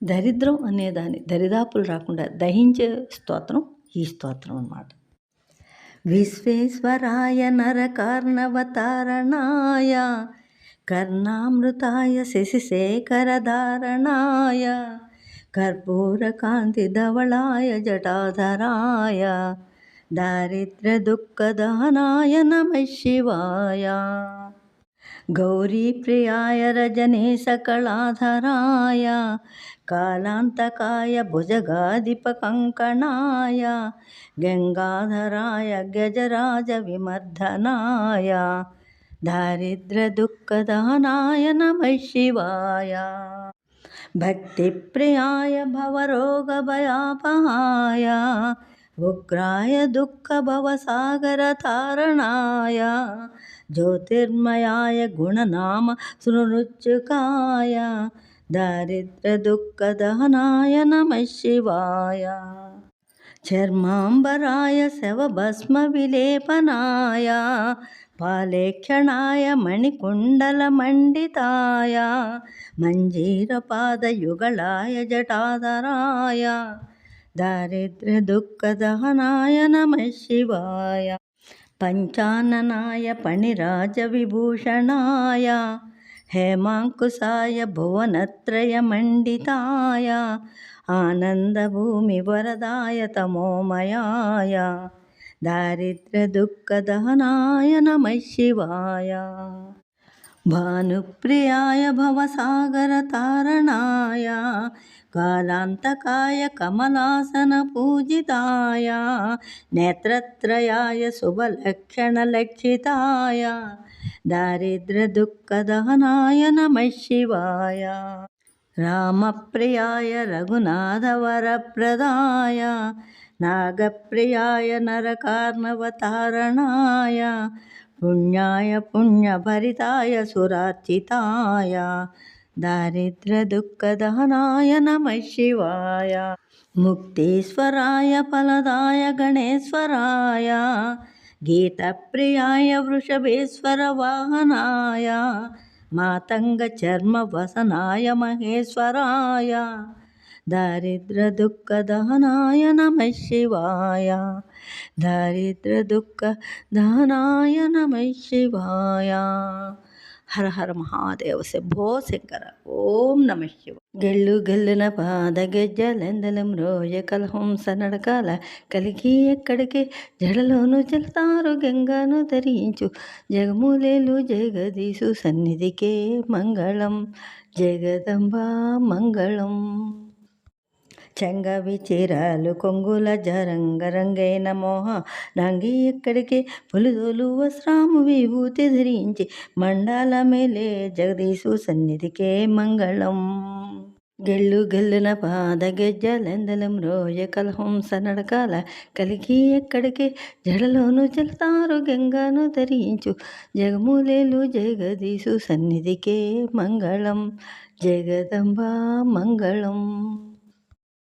దరిద్రం అనేదాన్ని దరిదాపులు రాకుండా దహించే స్తోత్రం ఈ స్తోత్రం అన్నమాట. విశ్వేశ్వరాయ నరకార్ణవతారణాయ కర్ణామృతాయ శశిశేఖరధారణాయ కర్పూరకాంతిధవళాయ జటాధరాయ దారిద్ర్యదుఃఖదహనాయ నమః శివాయ. గౌరీప్రియాయ రజనీశకళాధరాయ కాలాంతకాయ భుజగాధిపకంకణాయ గంగాధరాయ గజరాజ విమర్దనాయ దారిద్ర్యదుఃఖదహనాయ నమః శివాయ. భక్తిప్రియాయ భవరోగభయాపహాయ ఉగ్రాయ దుఃఖభవసాగరతారణాయ జ్యోతిర్మయాయ గుణనామ సునృచ్చుకాయ దారిద్ర్యదుఃఖదహనాయ నమః శివాయ. చర్మాంబరాయ శవభస్మ విలేపనాయ పాలేక్షణాయ మణికుండలమండితాయ మంజీరపాదయుగళాయ జటాధరాయ దారిద్ర్యదుఃఖదహనాయ నమః శివాయ. పంచాననాయ పణిరాజవిభూషణాయ హేమాంకుశాయ భువనత్రయమండితాయ ఆనందభూమివరదాయ తమోమయాయ దారిద్ర్యదుఃఖదహనాయ నమః శివాయ. భానుప్రియాయ భవసాగరతారణాయ కాలాంతకాయ కమలాసనపూజితాయ నేత్రత్రయాయ శుభలక్షణలక్షితాయ దారిద్ర్యదుఃఖదహనాయ నమః శివాయ. రామప్రియాయ రఘునాథవరప్రదాయ నాగప్రియాయ నరకార్ణవతారణాయ పుణ్యాయ పుణ్యభరితాయ సురార్చితాయ దారిద్ర్యదుఃఖదహనాయ నమః శివాయ. ముక్తీశ్వరాయ ఫలదాయ గణేశ్వరాయ గీతప్రియాయ వృషభేశ్వర వాహనాయ మాతంగచర్మవసనాయ మహేశ్వరాయ దారిద్ర్యదుఃఖదహనాయ నమః శివాయ. దారిద్ర్యదుఃఖదహనాయ నమః శివాయ. హర హర మహాదేవ శంభో శంకర. ఓం నమః శివాయ. గెల్లు గెల్లున పాదగెజ్జలెందలం రోజ కలహంస నడకాల కలిగి ఎక్కడికి జడలోను చెల్తారు గంగాను ధరించు జగములేలు జగదీశు సన్నిధికే మంగళం జగదంబా మంగళం. చెంగవి చీరాలు కొంగుల జరంగరంగైన మోహ రంగి ఎక్కడికి పులిదోలు వస్త్రాము విభూతి ధరించి మండాల మేలే జగదీశు సన్నిధికే మంగళం. గెల్లు గెల్లున పాదగెజ్జలెందలం రోజ కలహంస నడకాల కలిగి ఎక్కడికి జడలోను చెల్తారు గంగాను ధరించు జగములేలు జగదీశు సన్నిధికే మంగళం జగదంబా మంగళం.